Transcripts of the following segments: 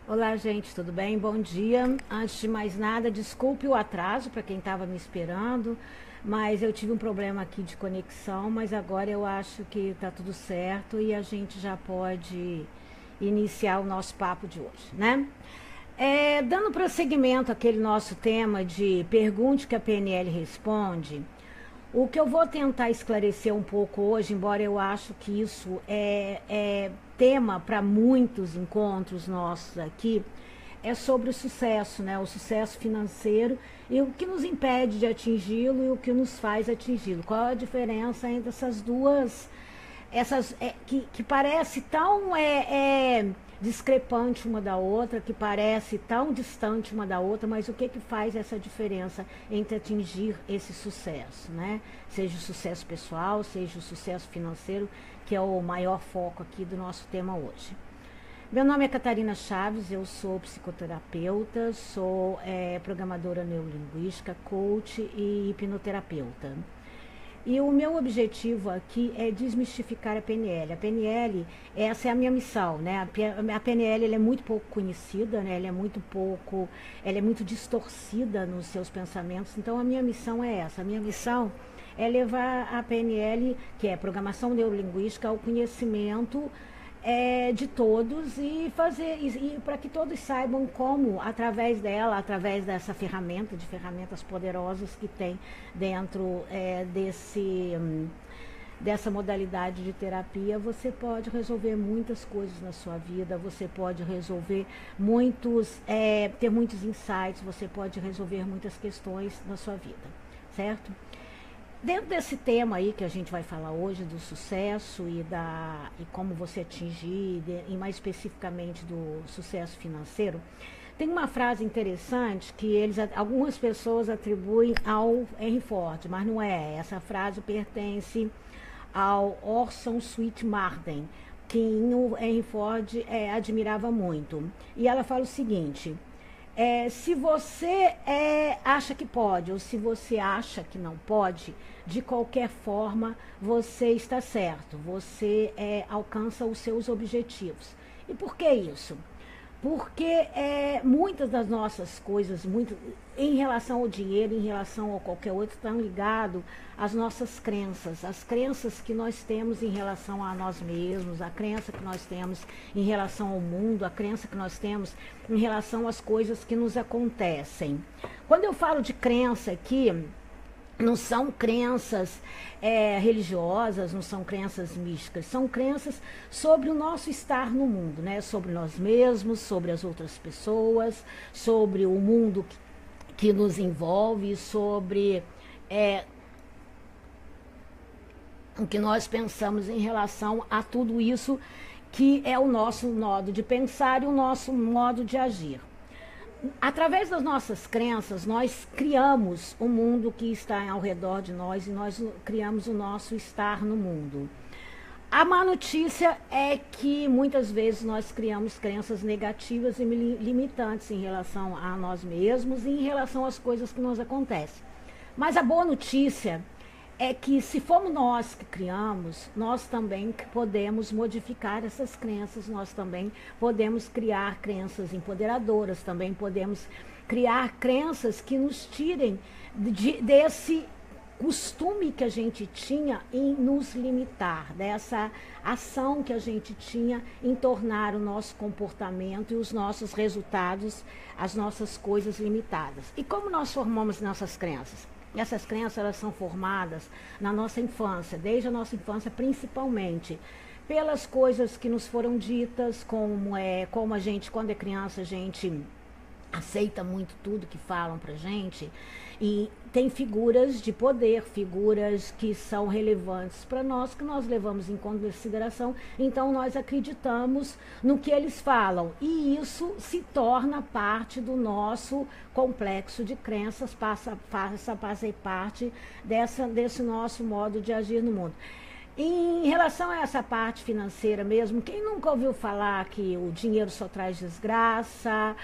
Olá, gente, tudo bem? Bom dia. Antes de mais nada, desculpe o atraso para quem estava me esperando, mas eu tive um problema aqui de conexão, mas agora eu acho que está tudo certo e a gente já pode iniciar o nosso papo de hoje, né? Dando prosseguimento àquele nosso tema de pergunte que a PNL responde, o que eu vou tentar esclarecer um pouco hoje, embora eu acho que isso é tema para muitos encontros nossos aqui, é sobre o sucesso, né? O sucesso financeiro e o que nos impede de atingi-lo e o que nos faz atingi-lo. Qual a diferença entre essas duas, que parece tão discrepante uma da outra, que parece tão distante uma da outra, mas o que faz essa diferença entre atingir esse sucesso, né? Seja o sucesso pessoal, seja o sucesso financeiro, que é o maior foco aqui do nosso tema hoje. Meu nome é Catarina Chaves, eu sou psicoterapeuta, sou programadora neurolinguística, coach e hipnoterapeuta. E o meu objetivo aqui é desmistificar a PNL. A PNL, essa é a minha missão, né? A PNL ela é muito pouco conhecida, né? Ela é muito distorcida nos seus pensamentos. Então a minha missão é essa. A minha missão é levar a PNL, que é programação neurolinguística, ao conhecimento de todos e para que todos saibam como, através dela, através dessa ferramenta, de ferramentas poderosas que tem dentro dessa modalidade de terapia, você pode resolver muitas coisas na sua vida, você pode resolver ter muitos insights, você pode resolver muitas questões na sua vida, certo? Dentro desse tema aí que a gente vai falar hoje do sucesso e como você atingir, e mais especificamente do sucesso financeiro, tem uma frase interessante que algumas pessoas atribuem ao Henry Ford, mas não é. Essa frase pertence ao Orson Swett Marden, que o Henry Ford admirava muito. E ela fala o seguinte: se você acha que pode ou se você acha que não pode, de qualquer forma você está certo, você alcança os seus objetivos. E por que isso? Porque muitas das nossas coisas, em relação ao dinheiro, em relação a qualquer outro, estão ligadas às nossas crenças, as crenças que nós temos em relação a nós mesmos, a crença que nós temos em relação ao mundo, a crença que nós temos em relação às coisas que nos acontecem. Quando eu falo de crença aqui, não são crenças religiosas, não são crenças místicas, são crenças sobre o nosso estar no mundo, né? Sobre nós mesmos, sobre as outras pessoas, sobre o mundo que nos envolve, sobre o que nós pensamos em relação a tudo isso que é o nosso modo de pensar e o nosso modo de agir. Através das nossas crenças, nós criamos o mundo que está ao redor de nós e nós criamos o nosso estar no mundo. A má notícia é que muitas vezes nós criamos crenças negativas e limitantes em relação a nós mesmos e em relação às coisas que nos acontecem. Mas a boa notícia é que, se fomos nós que criamos, nós também podemos modificar essas crenças, nós também podemos criar crenças empoderadoras, também podemos criar crenças que nos tirem desse costume que a gente tinha em nos limitar, dessa ação que a gente tinha em tornar o nosso comportamento e os nossos resultados, as nossas coisas limitadas. E como nós formamos nossas crenças? Essas crenças, elas são formadas na nossa infância, desde a nossa infância principalmente, pelas coisas que nos foram ditas, como a gente, quando é criança, a gente aceita muito tudo que falam pra gente, e tem figuras de poder, figuras que são relevantes para nós, que nós levamos em consideração, então nós acreditamos no que eles falam, e isso se torna parte do nosso complexo de crenças, passa a ser parte desse nosso modo de agir no mundo. Em relação a essa parte financeira mesmo, quem nunca ouviu falar que o dinheiro só traz desgraça?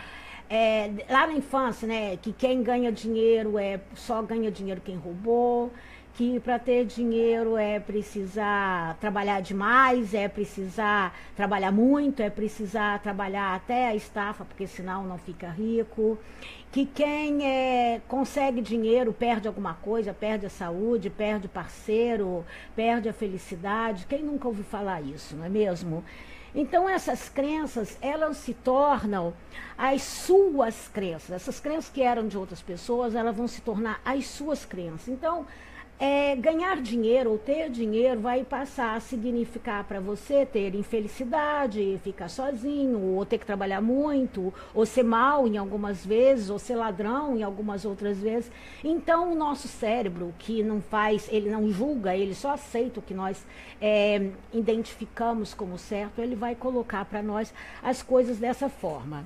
Lá na infância, né, que quem ganha dinheiro só ganha dinheiro quem roubou, que para ter dinheiro é precisar trabalhar demais, é precisar trabalhar muito, é precisar trabalhar até a estafa, porque senão não fica rico. Que quem consegue dinheiro perde alguma coisa, perde a saúde, perde parceiro, perde a felicidade. Quem nunca ouviu falar isso, não é mesmo? Então essas crenças, elas se tornam as suas crenças. Essas crenças que eram de outras pessoas, elas vão se tornar as suas crenças. Então, ganhar dinheiro ou ter dinheiro vai passar a significar para você ter infelicidade, ficar sozinho, ou ter que trabalhar muito, ou ser mal em algumas vezes, ou ser ladrão em algumas outras vezes. Então o nosso cérebro, que não faz, ele não julga, ele só aceita o que nós identificamos como certo, ele vai colocar para nós as coisas dessa forma.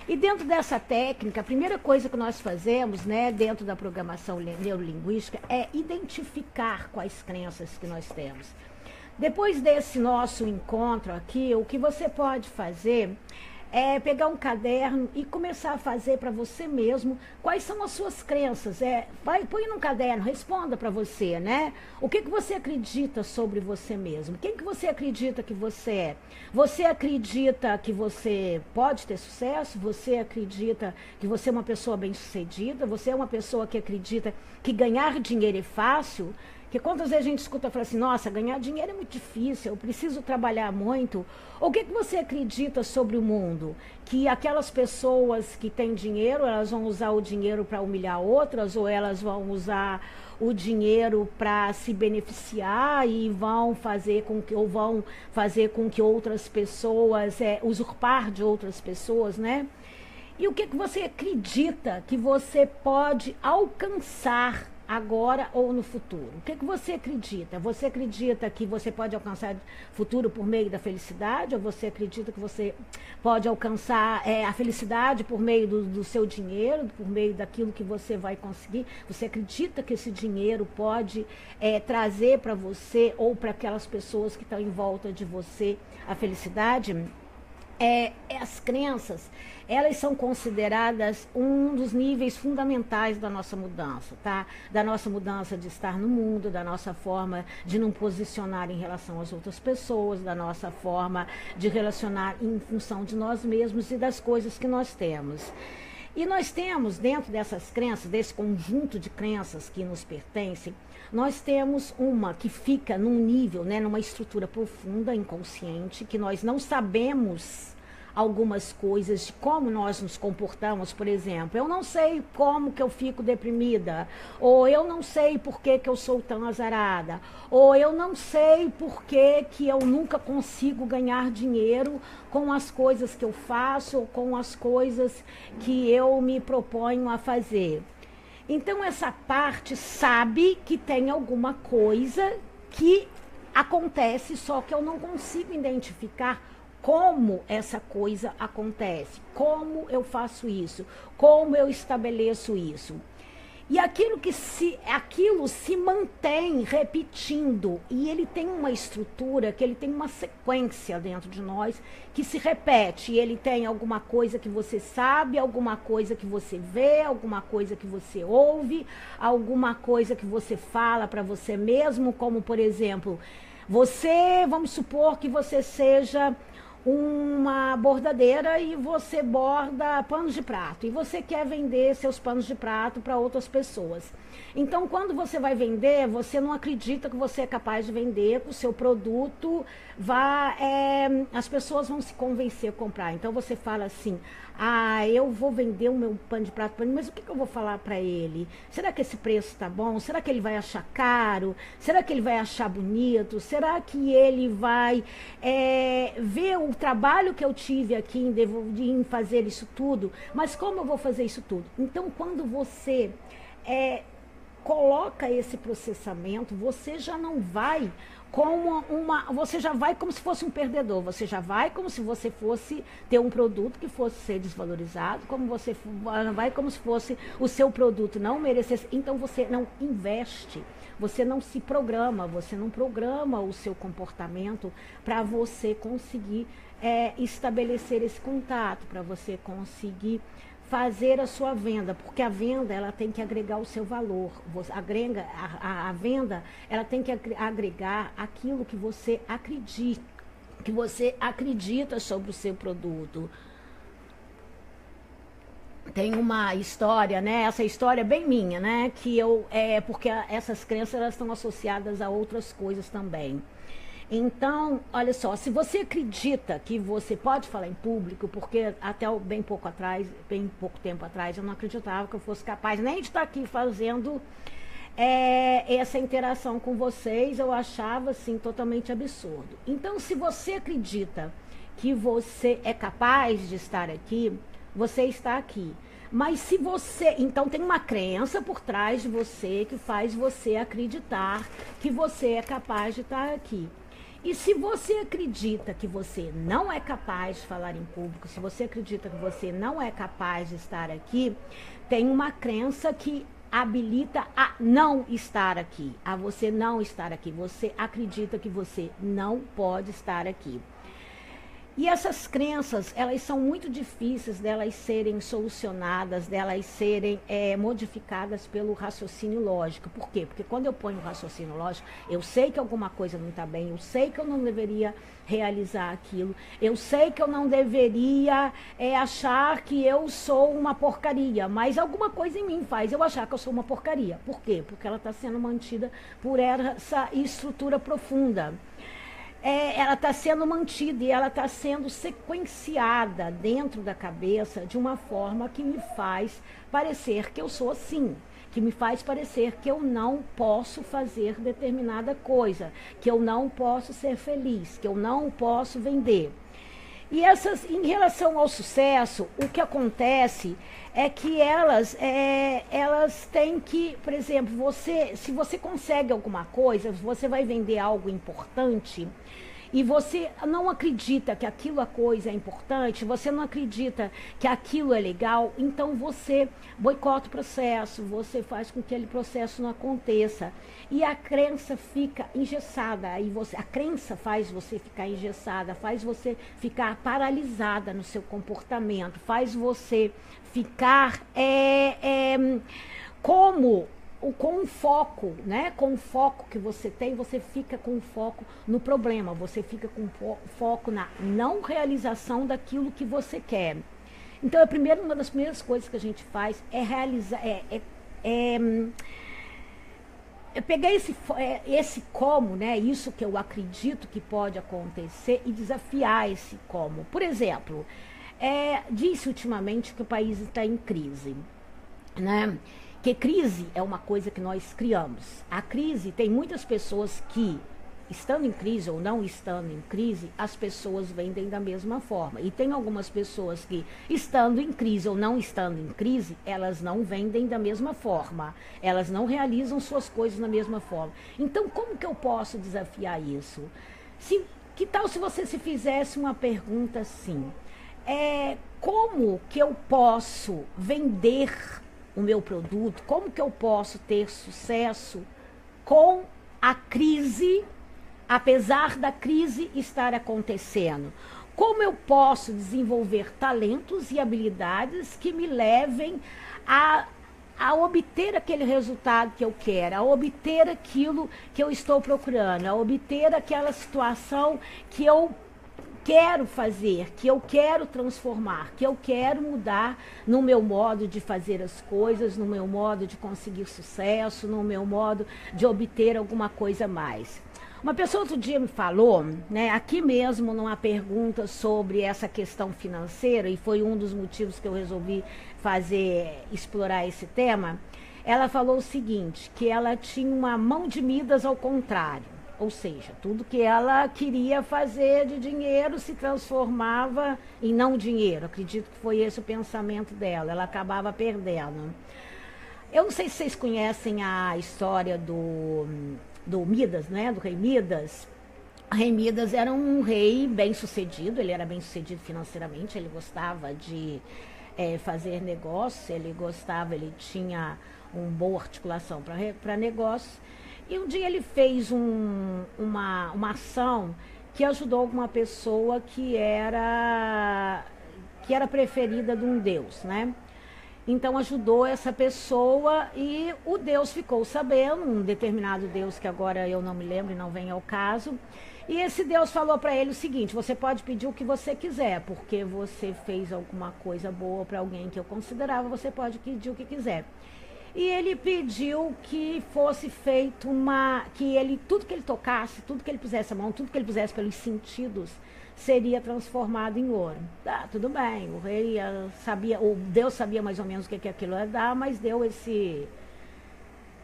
E dentro dessa técnica, a primeira coisa que nós fazemos, né, dentro da programação neurolinguística, é identificar quais crenças que nós temos. Depois desse nosso encontro aqui, o que você pode fazer é pegar um caderno e começar a fazer para você mesmo quais são as suas crenças. Põe num caderno, responda para você, né? O que você acredita sobre você mesmo? Quem que você acredita que você é? Você acredita que você pode ter sucesso? Você acredita que você é uma pessoa bem-sucedida? Você é uma pessoa que acredita que ganhar dinheiro é fácil? Porque quantas vezes a gente escuta falar assim, nossa, ganhar dinheiro é muito difícil, eu preciso trabalhar muito. Ou o que você acredita sobre o mundo? Que aquelas pessoas que têm dinheiro, elas vão usar o dinheiro para humilhar outras, ou elas vão usar o dinheiro para se beneficiar e vão fazer com que outras pessoas, usurpar de outras pessoas, né? E o que você acredita que você pode alcançar agora ou no futuro? O que você acredita? Você acredita que você pode alcançar futuro por meio da felicidade? Ou você acredita que você pode alcançar a felicidade por meio do seu dinheiro, por meio daquilo que você vai conseguir? Você acredita que esse dinheiro pode trazer para você ou para aquelas pessoas que estão em volta de você a felicidade? As crenças, elas são consideradas um dos níveis fundamentais da nossa mudança, tá? Da nossa mudança de estar no mundo, da nossa forma de nos posicionar em relação às outras pessoas, da nossa forma de relacionar em função de nós mesmos e das coisas que nós temos. E nós temos, dentro dessas crenças, desse conjunto de crenças que nos pertencem, nós temos uma que fica num nível, né, numa estrutura profunda, inconsciente, que nós não sabemos algumas coisas de como nós nos comportamos. Por exemplo, eu não sei como que eu fico deprimida, ou eu não sei por que eu sou tão azarada, ou eu não sei por que eu nunca consigo ganhar dinheiro com as coisas que eu faço, ou com as coisas que eu me proponho a fazer. Então essa parte sabe que tem alguma coisa que acontece, só que eu não consigo identificar como essa coisa acontece, como eu faço isso, como eu estabeleço isso. E aquilo se mantém repetindo, e ele tem uma estrutura, que ele tem uma sequência dentro de nós que se repete. E ele tem alguma coisa que você sabe, alguma coisa que você vê, alguma coisa que você ouve, alguma coisa que você fala para você mesmo, como por exemplo, vamos supor que você seja uma bordadeira e você borda panos de prato e você quer vender seus panos de prato para outras pessoas. Então, quando você vai vender, você não acredita que você é capaz de vender, que o seu produto as pessoas vão se convencer a comprar. Então, você fala assim, eu vou vender o meu pano de prato para ele, mas o que eu vou falar para ele? Será que esse preço está bom? Será que ele vai achar caro? Será que ele vai achar bonito? Será que ele vai ver o trabalho que eu tive aqui em fazer isso tudo? Mas como eu vou fazer isso tudo? Então, quando você coloca esse processamento, você já não vai você já vai como se fosse um perdedor, você já vai como se você fosse ter um produto que fosse ser desvalorizado, como você vai como se fosse o seu produto não merecesse. Então você não investe, você não se programa, você não programa o seu comportamento para você conseguir estabelecer esse contato, para você conseguir fazer a sua venda, porque a venda ela tem que agregar o seu valor. A venda ela tem que agregar aquilo que você acredita sobre o seu produto. Tem uma história, né? Essa história é bem minha, né? Porque essas crenças elas estão associadas a outras coisas também. Então, olha só, se você acredita que você pode falar em público, porque até bem pouco tempo atrás, eu não acreditava que eu fosse capaz nem de estar aqui fazendo essa interação com vocês, eu achava assim totalmente absurdo. Então, se você acredita que você é capaz de estar aqui, você está aqui. Mas se você... Então tem uma crença por trás de você que faz você acreditar que você é capaz de estar aqui. E se você acredita que você não é capaz de falar em público, se você acredita que você não é capaz de estar aqui, tem uma crença que habilita a não estar aqui, a você não estar aqui. Você acredita que você não pode estar aqui. E essas crenças, elas são muito difíceis delas serem solucionadas, delas serem modificadas pelo raciocínio lógico. Por quê? Porque quando eu ponho o raciocínio lógico, eu sei que alguma coisa não está bem, eu sei que eu não deveria realizar aquilo, eu sei que eu não deveria achar que eu sou uma porcaria, mas alguma coisa em mim faz eu achar que eu sou uma porcaria. Por quê? Porque ela está sendo mantida por essa estrutura profunda. Ela está sendo mantida e ela está sendo sequenciada dentro da cabeça de uma forma que me faz parecer que eu sou assim, que me faz parecer que eu não posso fazer determinada coisa, que eu não posso ser feliz, que eu não posso vender. E em relação ao sucesso, o que acontece é que elas têm que, por exemplo, se você consegue alguma coisa, você vai vender algo importante, e você não acredita que aquilo a coisa é importante, você não acredita que aquilo é legal, então você boicota o processo, você faz com que aquele processo não aconteça. E a crença fica engessada, a crença faz você ficar engessada, faz você ficar paralisada no seu comportamento, faz você ficar com o foco, né? Com o foco que você tem, você fica com o foco no problema, você fica com o foco na não realização daquilo que você quer. Então, uma das primeiras coisas que a gente faz é realizar, pegar esse como, né? Isso que eu acredito que pode acontecer e desafiar esse como. Por exemplo, disse ultimamente que o país está em crise, né? Que crise é uma coisa que nós criamos. A crise, tem muitas pessoas que, estando em crise ou não estando em crise, as pessoas vendem da mesma forma. E tem algumas pessoas que, estando em crise ou não estando em crise, elas não vendem da mesma forma. Elas não realizam suas coisas da mesma forma. Então, como que eu posso desafiar isso? Que tal se você se fizesse uma pergunta assim? Como que eu posso vender o meu produto? Como que eu posso ter sucesso com a crise, apesar da crise estar acontecendo? Como eu posso desenvolver talentos e habilidades que me levem a obter aquele resultado que eu quero, a obter aquilo que eu estou procurando, a obter aquela situação que eu quero fazer, que eu quero transformar, que eu quero mudar no meu modo de fazer as coisas, no meu modo de conseguir sucesso, no meu modo de obter alguma coisa a mais. Uma pessoa outro dia me falou, né, aqui mesmo numa pergunta sobre essa questão financeira, e foi um dos motivos que eu resolvi explorar esse tema. Ela falou o seguinte, que ela tinha uma mão de Midas ao contrário. Ou seja, tudo que ela queria fazer de dinheiro se transformava em não dinheiro. Acredito que foi esse o pensamento dela. Ela acabava perdendo. Eu não sei se vocês conhecem a história do Midas, né? Do rei Midas. O rei Midas era um rei bem sucedido. Ele era bem sucedido financeiramente. Ele gostava de fazer negócio. Ele tinha uma boa articulação para negócios. E um dia ele fez uma ação que ajudou alguma pessoa que era preferida de um deus, né? Então ajudou essa pessoa e o Deus ficou sabendo, um determinado Deus que agora eu não me lembro e não vem ao caso. E esse Deus falou para ele o seguinte: você pode pedir o que você quiser, porque você fez alguma coisa boa para alguém que eu considerava, você pode pedir o que quiser. E ele pediu que fosse feito que ele, tudo que ele tocasse, tudo que ele pusesse a mão, tudo que ele pusesse pelos sentidos, seria transformado em ouro. Tá, tudo bem, o rei sabia, o Deus sabia mais ou menos o que aquilo ia dar, mas deu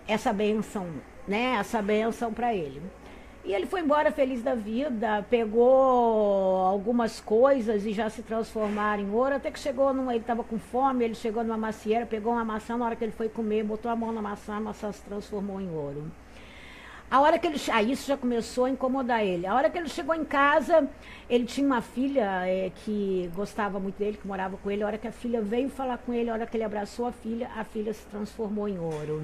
essa bênção, né? Essa bênção para ele. E ele foi embora feliz da vida, pegou algumas coisas e já se transformaram em ouro, até que ele estava com fome, ele chegou numa macieira, pegou uma maçã, na hora que ele foi comer, botou a mão na maçã, a maçã se transformou em ouro. A hora que isso já começou a incomodar ele. A hora que ele chegou em casa, ele tinha uma filha que gostava muito dele, que morava com ele. A hora que a filha veio falar com ele, a hora que ele abraçou a filha se transformou em ouro.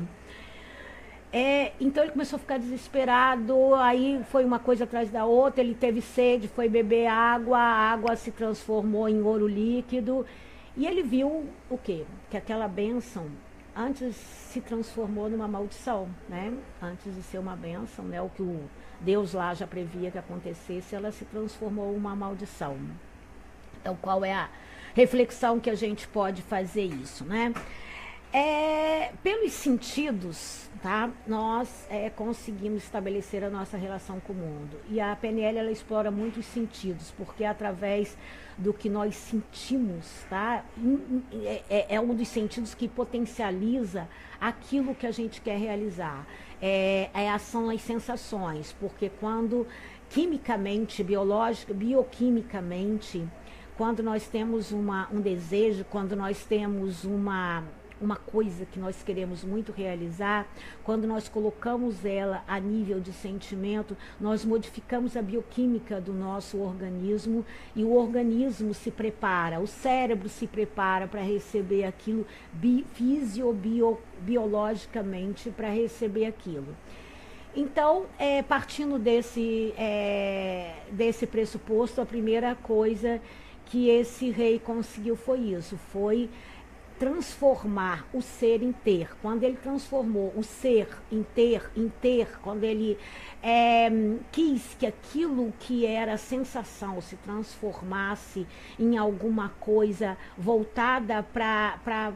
Então ele começou a ficar desesperado, aí foi uma coisa atrás da outra, ele teve sede, foi beber água, a água se transformou em ouro líquido, e ele viu o quê? Que aquela bênção antes se transformou numa maldição, né? Antes de ser uma bênção, né? O que o Deus lá já previa que acontecesse, ela se transformou em uma maldição. Então qual é a reflexão que a gente pode fazer isso, né? Pelos sentidos, tá? Nós conseguimos estabelecer a nossa relação com o mundo. E a PNL, ela explora muito os sentidos, porque através do que nós sentimos, tá? É um dos sentidos que potencializa aquilo que a gente quer realizar. São as sensações, porque quando quimicamente, bioquimicamente, quando nós temos um desejo, quando nós temos uma coisa que nós queremos muito realizar, quando nós colocamos ela a nível de sentimento, nós modificamos a bioquímica do nosso organismo e o organismo se prepara, o cérebro se prepara para receber aquilo biologicamente, para receber aquilo. Então, partindo desse pressuposto, a primeira coisa que esse rei conseguiu foi isso, foi transformar o ser em ter. Quando ele transformou o ser em ter, quando ele quis que aquilo que era sensação se transformasse em alguma coisa voltada para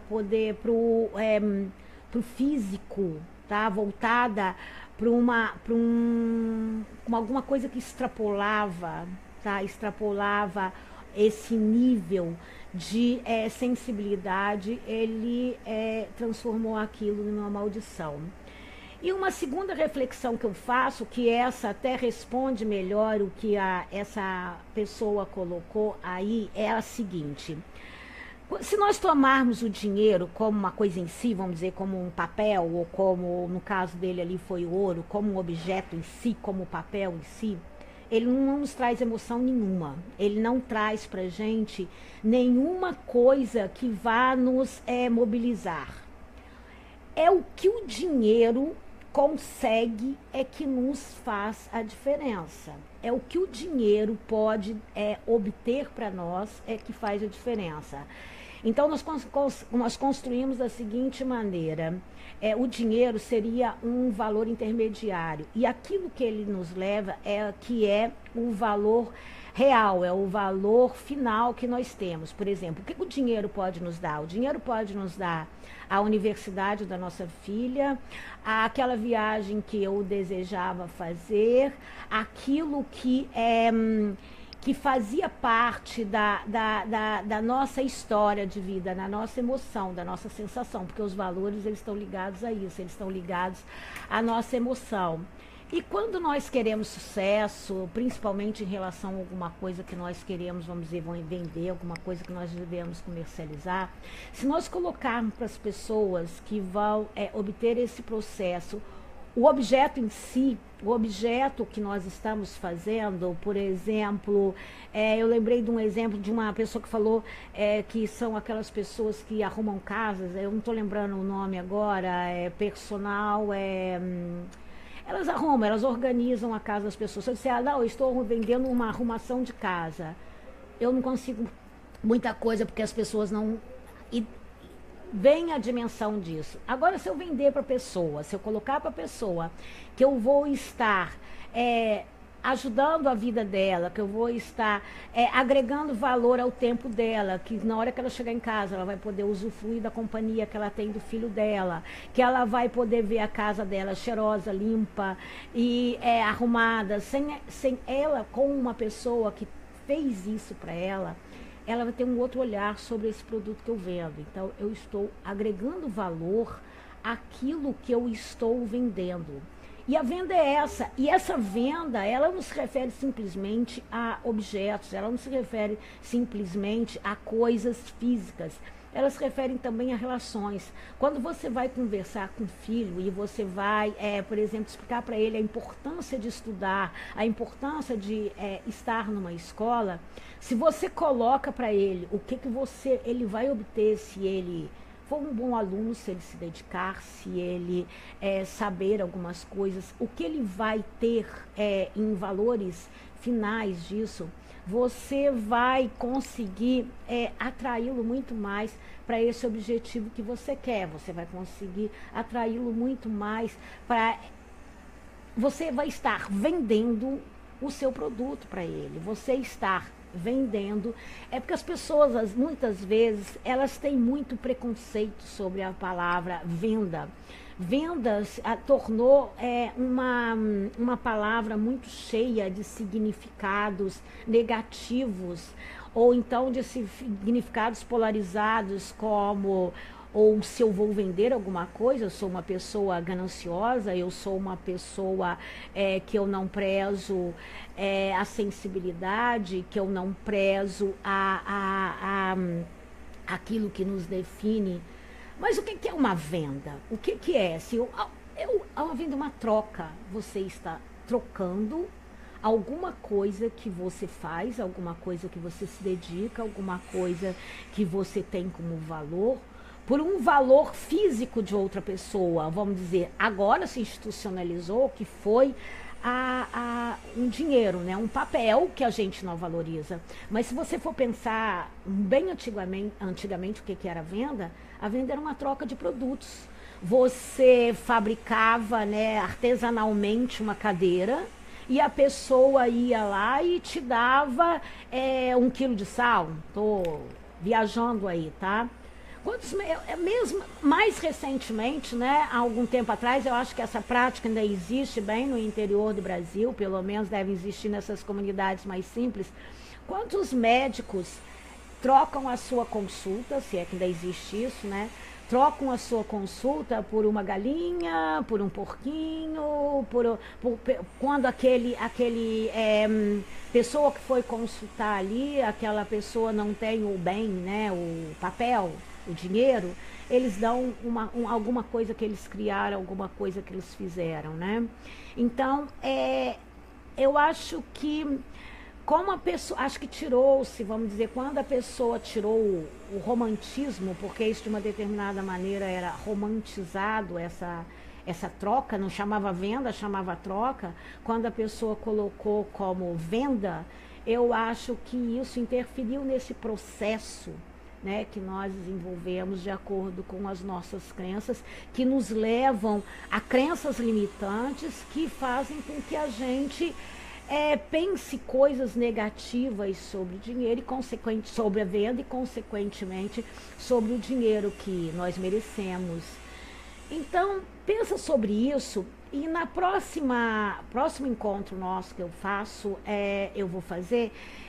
o físico, tá? Voltada para alguma coisa que extrapolava, tá? Extrapolava esse nível de sensibilidade, ele transformou aquilo numa maldição. E uma segunda reflexão que eu faço, que essa até responde melhor o que essa pessoa colocou aí, é a seguinte: se nós tomarmos o dinheiro como uma coisa em si, vamos dizer, como um papel, ou como no caso dele ali foi o ouro, como um objeto em si, como o papel em si, ele não nos traz emoção nenhuma. Ele não traz pra gente nenhuma coisa que vá nos mobilizar. É o que o dinheiro consegue que nos faz a diferença. É o que o dinheiro pode obter para nós que faz a diferença. Então nós construímos da seguinte maneira: o dinheiro seria um valor intermediário, e aquilo que ele nos leva que é o valor real, é o valor final que nós temos. Por exemplo, o que o dinheiro pode nos dar? O dinheiro pode nos dar a universidade da nossa filha, aquela viagem que eu desejava fazer, aquilo que fazia parte da nossa história de vida, da nossa emoção, da nossa sensação, porque os valores, eles estão ligados a isso, eles estão ligados à nossa emoção. E quando nós queremos sucesso, principalmente em relação a alguma coisa que nós queremos, vamos dizer, vender, alguma coisa que nós devemos comercializar, se nós colocarmos para as pessoas que vão obter esse processo, o objeto em si, o objeto que nós estamos fazendo, por exemplo, eu lembrei de um exemplo de uma pessoa que falou que são aquelas pessoas que arrumam casas, eu não estou lembrando o nome agora, personal, elas arrumam, elas organizam a casa das pessoas. Se eu disser, não, eu estou vendendo uma arrumação de casa, eu não consigo muita coisa porque as pessoas não vem a dimensão disso. Agora, se eu vender para a pessoa, se eu colocar para a pessoa que eu vou estar ajudando a vida dela, que eu vou estar agregando valor ao tempo dela, que na hora que ela chegar em casa, ela vai poder usufruir da companhia que ela tem do filho dela, que ela vai poder ver a casa dela cheirosa, limpa e arrumada, sem ela, com uma pessoa que fez isso para ela vai ter um outro olhar sobre esse produto que eu vendo. Então, eu estou agregando valor àquilo que eu estou vendendo. E a venda é essa. E essa venda, ela não se refere simplesmente a objetos, ela não se refere simplesmente a coisas físicas. Elas se referem também a relações. Quando você vai conversar com o filho e você vai, por exemplo, explicar para ele a importância de estudar, a importância de estar numa escola, se você coloca para ele o que ele vai obter se ele for um bom aluno, se ele se dedicar, se ele saber algumas coisas, o que ele vai ter em valores finais disso, você vai conseguir atraí-lo muito mais para esse objetivo que você quer. Você vai conseguir atraí-lo muito mais para... Você vai estar vendendo o seu produto para ele. Você estar vendendo. É porque as pessoas, muitas vezes, elas têm muito preconceito sobre a palavra venda. Vendas tornou uma palavra muito cheia de significados negativos, ou então de significados polarizados, como ou se eu vou vender alguma coisa, eu sou uma pessoa gananciosa, eu sou uma pessoa que eu não prezo a sensibilidade, que eu não prezo aquilo que nos define. Mas o que é uma venda? O que é? Se uma venda é uma troca. Você está trocando alguma coisa que você faz, alguma coisa que você se dedica, alguma coisa que você tem como valor, por um valor físico de outra pessoa. Vamos dizer, agora se institucionalizou que foi um dinheiro, né? Um papel que a gente não valoriza. Mas se você for pensar bem antigamente o que era a venda era uma troca de produtos. Você fabricava, né, artesanalmente uma cadeira e a pessoa ia lá e te dava 1 quilo de sal. Estou viajando aí, tá? Mesmo mais recentemente, né, há algum tempo atrás, eu acho que essa prática ainda existe bem no interior do Brasil, pelo menos deve existir nessas comunidades mais simples. Quantos médicos trocam a sua consulta, se é que ainda existe isso, né? Trocam a sua consulta por uma galinha, por um porquinho, quando aquele pessoa que foi consultar ali, aquela pessoa não tem o bem, né, o papel, o dinheiro, eles dão alguma coisa que eles criaram, alguma coisa que eles fizeram, né? Então, eu acho que como a pessoa, acho que tirou-se, vamos dizer, quando a pessoa tirou o romantismo, porque isso de uma determinada maneira era romantizado, essa troca, não chamava venda, chamava troca, quando a pessoa colocou como venda, eu acho que isso interferiu nesse processo, né, que nós desenvolvemos de acordo com as nossas crenças, que nos levam a crenças limitantes que fazem com que a gente pense coisas negativas sobre o dinheiro e sobre a venda e consequentemente sobre o dinheiro que nós merecemos. Então, pensa sobre isso e na próximo encontro nosso que eu faço,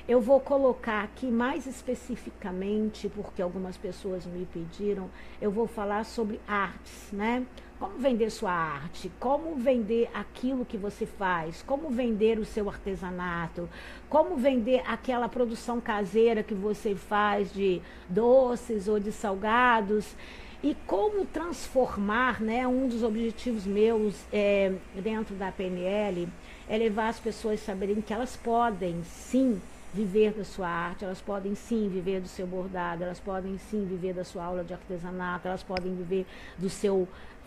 eu vou colocar aqui mais especificamente, porque algumas pessoas me pediram, eu vou falar sobre artes, né? Como vender sua arte, como vender aquilo que você faz, como vender o seu artesanato, como vender aquela produção caseira que você faz de doces ou de salgados, e como transformar, né, um dos objetivos meus dentro da PNL é levar as pessoas a saberem que elas podem sim viver da sua arte, elas podem sim viver do seu bordado, elas podem sim viver da sua aula de artesanato, elas podem viver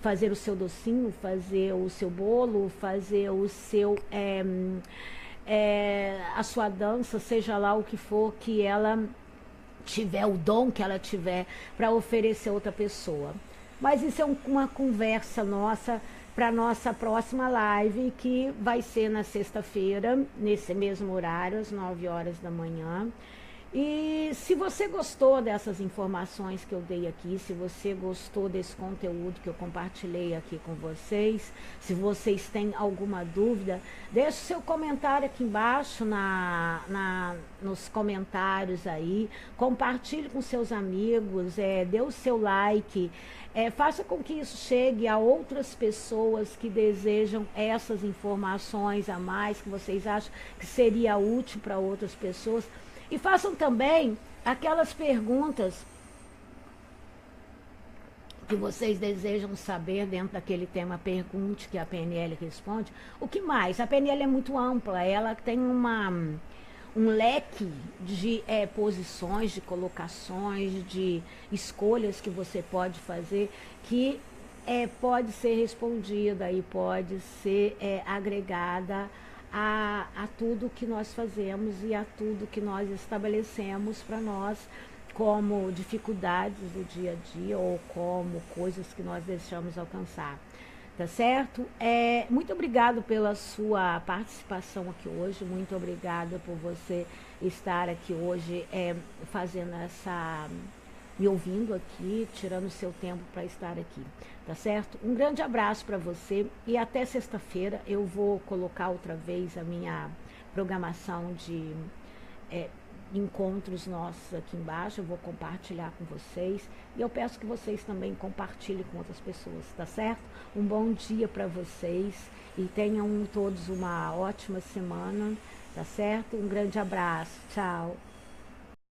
fazer o seu docinho, fazer o seu bolo, fazer o seu a sua dança, seja lá o que for que ela tiver, o dom que ela tiver para oferecer a outra pessoa. Mas isso é uma conversa nossa para nossa próxima live, que vai ser na sexta-feira, nesse mesmo horário, às 9 horas da manhã. E se você gostou dessas informações que eu dei aqui, se você gostou desse conteúdo que eu compartilhei aqui com vocês, se vocês têm alguma dúvida, deixe seu comentário aqui embaixo nos comentários aí, compartilhe com seus amigos, dê o seu like, faça com que isso chegue a outras pessoas que desejam essas informações a mais, que vocês acham que seria útil para outras pessoas. E façam também aquelas perguntas que vocês desejam saber dentro daquele tema Pergunte, que a PNL responde. O que mais? A PNL é muito ampla, ela tem um leque de posições, de colocações, de escolhas que você pode fazer, que pode ser respondida e pode ser agregada a tudo que nós fazemos e a tudo que nós estabelecemos para nós como dificuldades do dia a dia ou como coisas que nós deixamos alcançar, tá certo? Muito obrigado pela sua participação aqui hoje, muito obrigada por você estar aqui hoje fazendo me ouvindo aqui, tirando o seu tempo para estar aqui, tá certo? Um grande abraço para você e até sexta-feira eu vou colocar outra vez a minha programação de encontros nossos aqui embaixo, eu vou compartilhar com vocês e eu peço que vocês também compartilhem com outras pessoas, tá certo? Um bom dia para vocês e tenham todos uma ótima semana, tá certo? Um grande abraço, tchau!